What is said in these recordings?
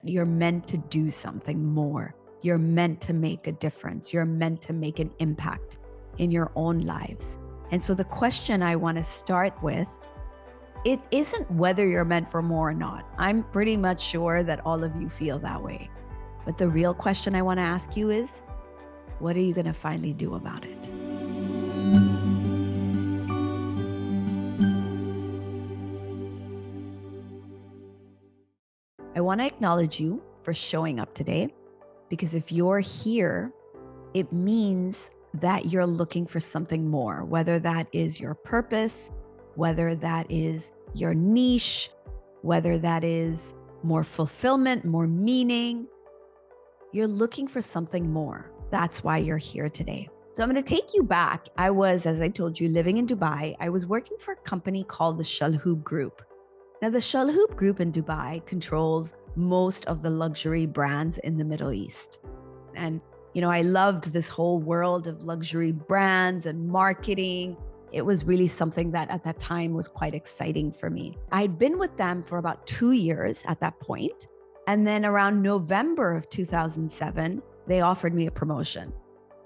You're meant to do something more. You're meant to make a difference. You're meant to make an impact in your own lives. And so the question I want to start with, it isn't whether you're meant for more or not. I'm pretty much sure that all of you feel that way. But the real question I want to ask you is, what are you going to finally do about it? I want to acknowledge you for showing up today, because if you're here, it means that you're looking for something more, whether that is your purpose, whether that is your niche, whether that is more fulfillment, more meaning. You're looking for something more. That's why you're here today. So I'm going to take you back. I was, as I told you, living in Dubai. I was working for a company called the 𝘆liche Group. Now, the 𝘆liche Group in Dubai controls most of the luxury brands in the Middle East. And, you know, I loved this whole world of luxury brands and marketing. It was really something that at that time was quite exciting for me. I'd been with them for about 2 years at that point. And then around November of 2007, they offered me a promotion.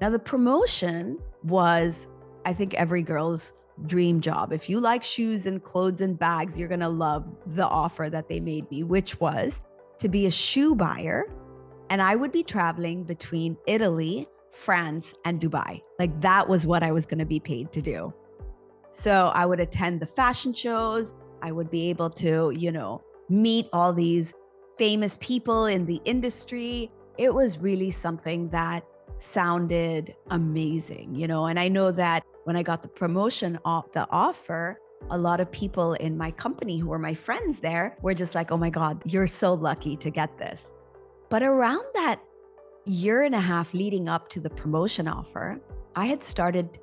Now, the promotion was, I think, every girl's dream job. If you like shoes and clothes and bags, you're going to love the offer that they made me, which was to be a shoe buyer. And I would be traveling between Italy, France, and Dubai. Like, that was what I was going to be paid to do. So I would attend the fashion shows. I would be able to, you know, meet all these famous people in the industry. It was really something that sounded amazing, you know, and I know that when I got the promotion off the offer, a lot of people in my company who were my friends there were just like, oh my God, you're so lucky to get this. But around that year and a half leading up to the promotion offer, I had started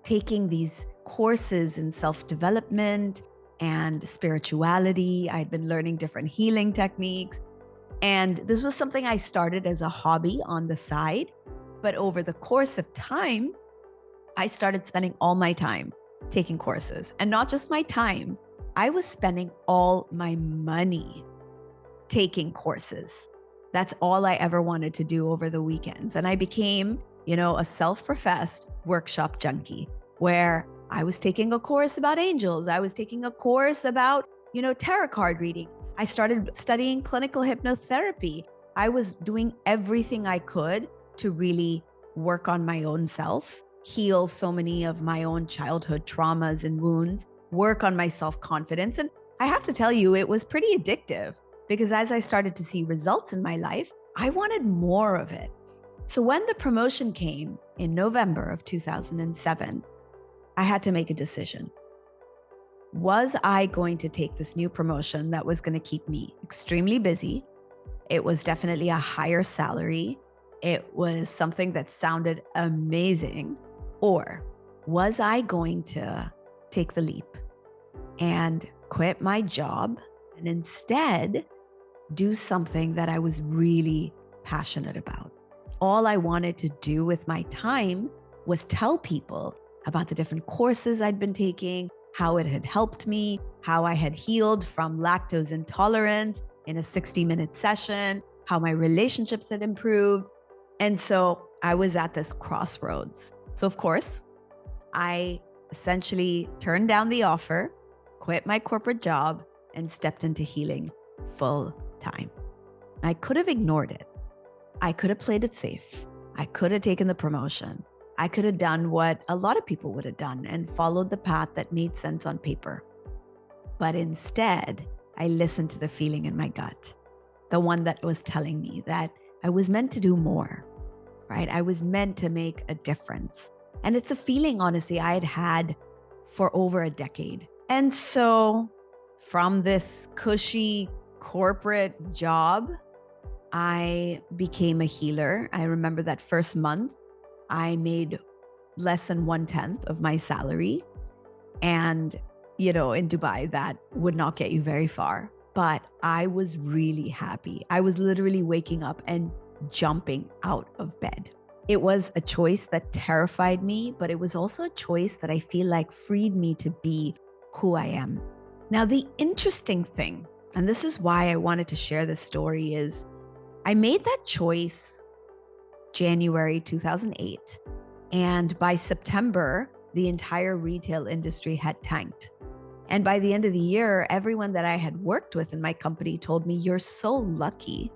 taking these courses in self-development and spirituality. I'd been learning different healing techniques. And this was something I started as a hobby on the side. But over the course of time, I started spending all my time taking courses. And not just my time, I was spending all my money taking courses. That's all I ever wanted to do over the weekends. And I became, you know, a self-professed workshop junkie, where I was taking a course about angels. I was taking a course about, you know, tarot card reading. I started studying clinical hypnotherapy. I was doing everything I could to really work on my own self, heal so many of my own childhood traumas and wounds, work on my self-confidence. And I have to tell you, it was pretty addictive, because as I started to see results in my life, I wanted more of it. So when the promotion came in November of 2007, I had to make a decision. Was I going to take this new promotion that was going to keep me extremely busy? It was definitely a higher salary. It was something that sounded amazing. Or was I going to take the leap and quit my job and instead do something that I was really passionate about? All I wanted to do with my time was tell people about the different courses I'd been taking, how it had helped me, how I had healed from lactose intolerance in a 60-minute session, how my relationships had improved. And so I was at this crossroads. So of course, I essentially turned down the offer, quit my corporate job, and stepped into healing full time. I could have ignored it. I could have played it safe. I could have taken the promotion. I could have done what a lot of people would have done and followed the path that made sense on paper. But instead, I listened to the feeling in my gut, the one that was telling me that I was meant to do more, right? I was meant to make a difference. And it's a feeling, honestly, I had had for over a decade. And so from this cushy corporate job, I became a healer. I remember that first month, I made less than 1/10 of my salary. And, you know, in Dubai, that would not get you very far. But I was really happy. I was literally waking up and jumping out of bed. It was a choice that terrified me, but it was also a choice that I feel like freed me to be who I am. Now, the interesting thing, and this is why I wanted to share this story, is I made that choice January 2008. And by September, the entire retail industry had tanked. And by the end of the year, everyone that I had worked with in my company told me, you're so lucky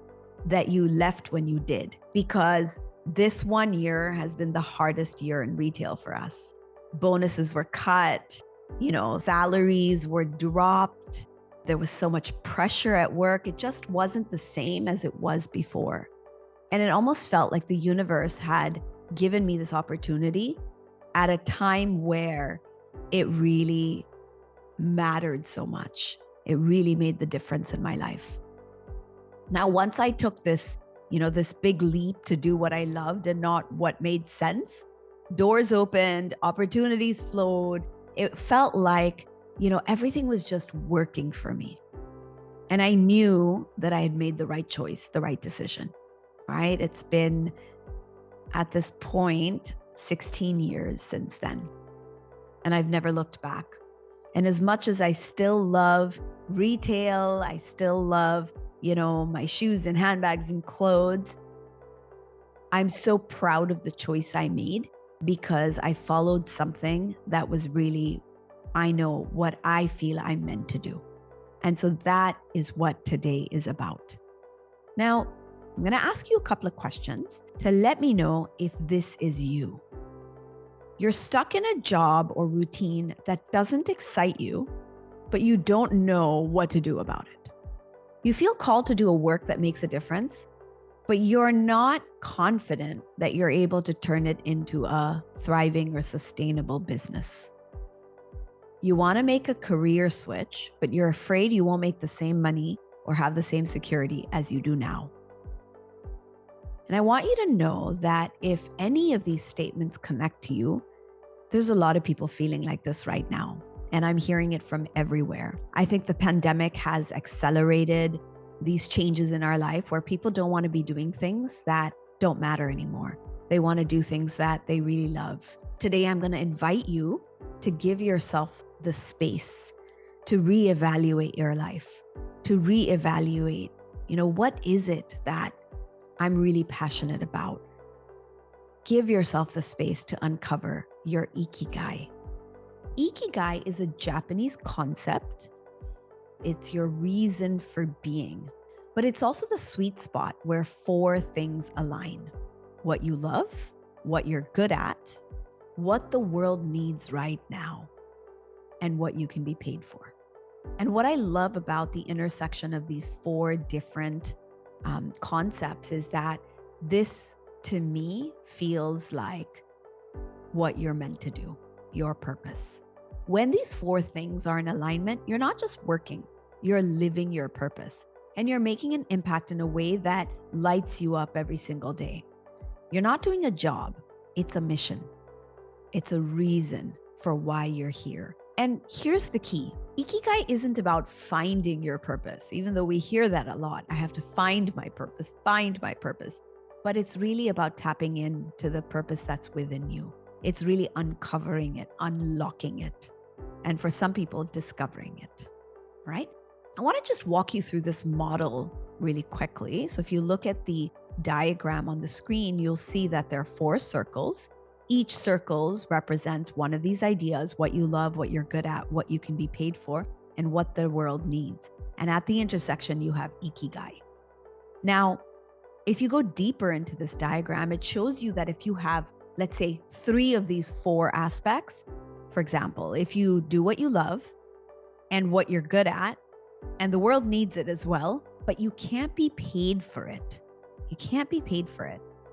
that you left when you did, because this 1 year has been the hardest year in retail for us. Bonuses were cut, salaries were dropped. There was so much pressure at work. It just wasn't the same as it was before. And it almost felt like the universe had given me this opportunity at a time where it really mattered so much. It really made the difference in my life. Now, once I took this, this big leap to do what I loved and not what made sense, doors opened, opportunities flowed. It felt like, everything was just working for me. And I knew that I had made the right choice, the right decision, right? It's been, at this point, 16 years since then. And I've never looked back. And as much as I still love retail, I still love, my shoes and handbags and clothes, I'm so proud of the choice I made, because I followed something that was really, I know what I feel I'm meant to do. And so that is what today is about. Now, I'm going to ask you a couple of questions to let me know if this is you. You're stuck in a job or routine that doesn't excite you, but you don't know what to do about it. You feel called to do a work that makes a difference, but you're not confident that you're able to turn it into a thriving or sustainable business. You want to make a career switch, but you're afraid you won't make the same money or have the same security as you do now. And I want you to know that if any of these statements connect to you, there's a lot of people feeling like this right now. And I'm hearing it from everywhere. I think the pandemic has accelerated these changes in our life where people don't want to be doing things that don't matter anymore. They want to do things that they really love. Today, I'm going to invite you to give yourself the space to reevaluate your life, to reevaluate, what is it that I'm really passionate about? Give yourself the space to uncover your Ikigai. Ikigai is a Japanese concept. It's your reason for being, but it's also the sweet spot where 4 things align: what you love, what you're good at, what the world needs right now, and what you can be paid for. And what I love about the intersection of these 4 different concepts is that this, to me, feels like what you're meant to do, your purpose. When these 4 things are in alignment, you're not just working, you're living your purpose, and you're making an impact in a way that lights you up every single day. You're not doing a job, it's a mission. It's a reason for why you're here. And here's the key. Ikigai isn't about finding your purpose, even though we hear that a lot. I have to find my purpose, find my purpose. But it's really about tapping into the purpose that's within you. It's really uncovering it, unlocking it. And for some people, discovering it, right? I want to just walk you through this model really quickly. So if you look at the diagram on the screen, you'll see that there are 4 circles. Each circles represents one of these ideas: what you love, what you're good at, what you can be paid for, and what the world needs. And at the intersection, you have Ikigai. Now, if you go deeper into this diagram, it shows you that if you have, let's say, 3 of these 4 aspects, for example, if you do what you love and what you're good at, and the world needs it as well, but you can't be paid for it,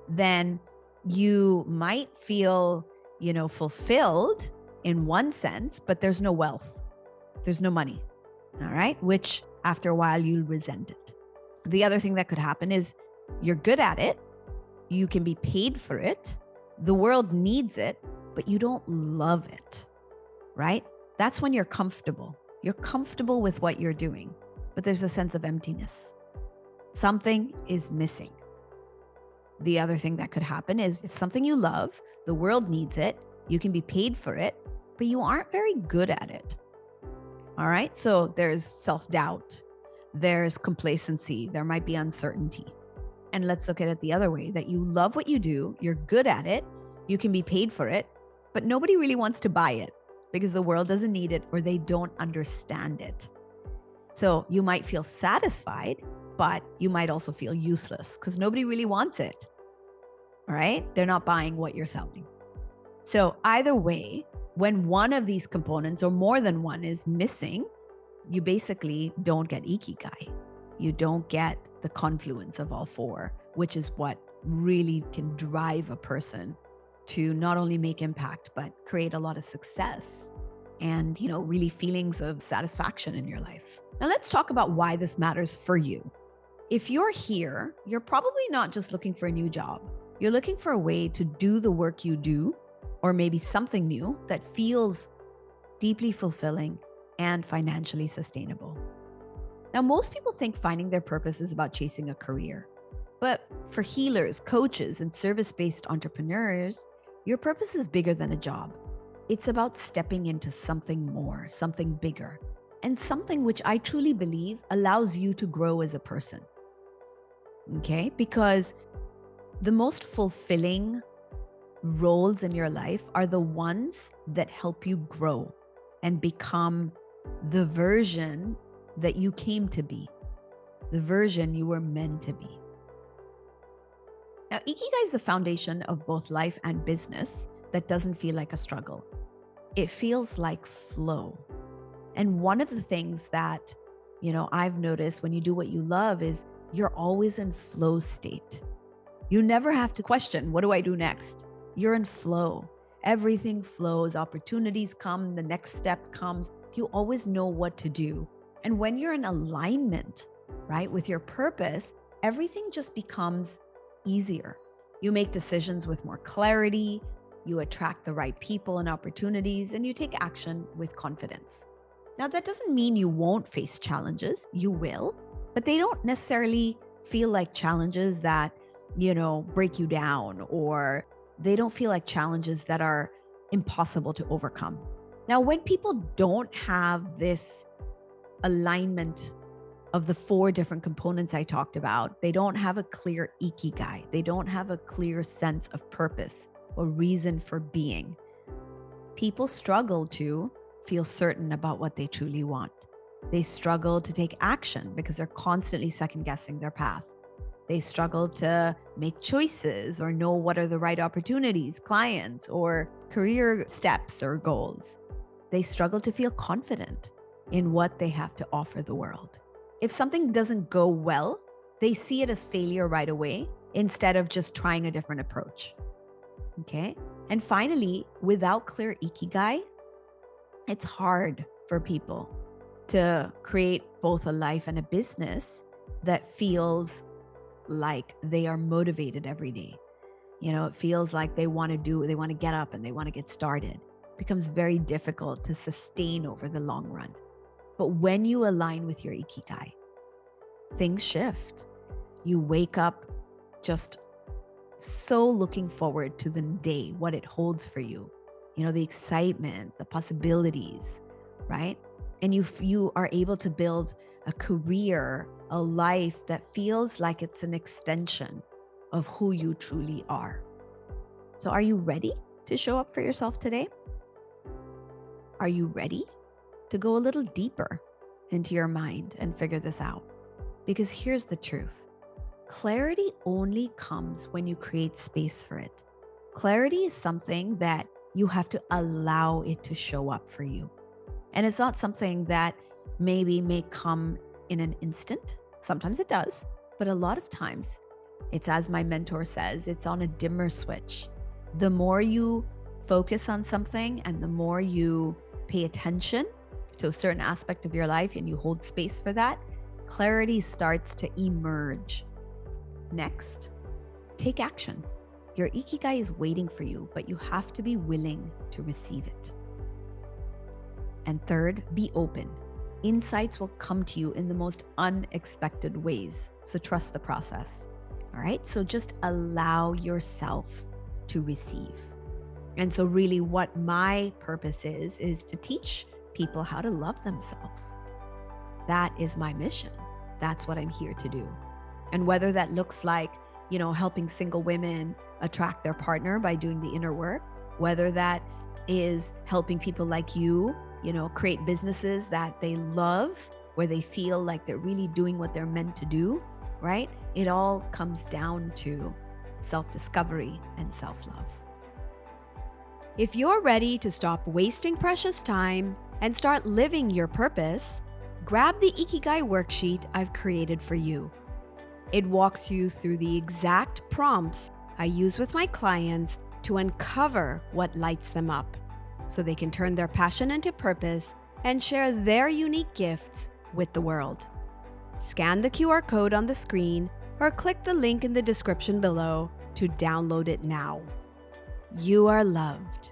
then you might feel, fulfilled in one sense, but there's no wealth. There's no money. All right. Which after a while you'll resent it. The other thing that could happen is you're good at it. You can be paid for it. The world needs it, but you don't love it. Right? That's when you're comfortable. You're comfortable with what you're doing, but there's a sense of emptiness. Something is missing. The other thing that could happen is it's something you love, the world needs it, you can be paid for it, but you aren't very good at it. All right, so there's self-doubt, there's complacency, there might be uncertainty. And let's look at it the other way, that you love what you do, you're good at it, you can be paid for it, but nobody really wants to buy it because the world doesn't need it or they don't understand it. So you might feel satisfied, but you might also feel useless because nobody really wants it. All right? They're not buying what you're selling. So either way, when one of these components or more than one is missing, you basically don't get Ikigai. You don't get the confluence of all four, which is what really can drive a person to not only make impact, but create a lot of success and, really feelings of satisfaction in your life. Now let's talk about why this matters for you. If you're here, you're probably not just looking for a new job. You're looking for a way to do the work you do, or maybe something new that feels deeply fulfilling and financially sustainable. Now, most people think finding their purpose is about chasing a career. But for healers, coaches, and service-based entrepreneurs, your purpose is bigger than a job. It's about stepping into something more, something bigger, and something which I truly believe allows you to grow as a person. Okay? Because the most fulfilling roles in your life are the ones that help you grow and become the version that you came to be, the version you were meant to be. Now, Ikigai is the foundation of both life and business that doesn't feel like a struggle. It feels like flow. And one of the things that, I've noticed when you do what you love is you're always in flow state. You never have to question, what do I do next? You're in flow. Everything flows. Opportunities come. The next step comes. You always know what to do. And when you're in alignment, right, with your purpose, everything just becomes easier. You make decisions with more clarity. You attract the right people and opportunities, and you take action with confidence. Now, that doesn't mean you won't face challenges. You will, but they don't necessarily feel like challenges that, break you down, or they don't feel like challenges that are impossible to overcome. Now, when people don't have this alignment of the four different components I talked about, they don't have a clear Ikigai. They don't have a clear sense of purpose or reason for being. People struggle to feel certain about what they truly want. They struggle to take action because they're constantly second-guessing their path. They struggle to make choices or know what are the right opportunities, clients, or career steps or goals. They struggle to feel confident in what they have to offer the world. If something doesn't go well, they see it as failure right away instead of just trying a different approach. Okay? And finally, without clear Ikigai, it's hard for people to create both a life and a business that feels like they are motivated every day. It feels like they want to get up and they want to get started. It becomes very difficult to sustain over the long run. But when you align with your Ikigai, things shift. You wake up just so looking forward to the day, what it holds for you. The excitement, the possibilities, right? And you are able to build a career, a life that feels like it's an extension of who you truly are. So are you ready to show up for yourself today? Are you ready to go a little deeper into your mind and figure this out? Because here's the truth. Clarity only comes when you create space for it. Clarity is something that you have to allow it to show up for you. And it's not something that maybe may come in an instant. Sometimes it does, but a lot of times it's, as my mentor says, it's on a dimmer switch. The more you focus on something and the more you pay attention to a certain aspect of your life and you hold space for that, clarity starts to emerge. Next, take action. Your Ikigai is waiting for you, but you have to be willing to receive it. And third, be open. Insights will come to you in the most unexpected ways. So trust the process. All right. So just allow yourself to receive. And so really what my purpose is to teach people how to love themselves. That is my mission. That's what I'm here to do. And whether that looks like helping single women attract their partner by doing the inner work, whether that is helping people like you, create businesses that they love, where they feel like they're really doing what they're meant to do, right? It all comes down to self-discovery and self-love. If you're ready to stop wasting precious time and start living your purpose, grab the Ikigai worksheet I've created for you. It walks you through the exact prompts I use with my clients to uncover what lights them up, so they can turn their passion into purpose and share their unique gifts with the world. Scan the QR code on the screen or click the link in the description below to download it now. You are loved.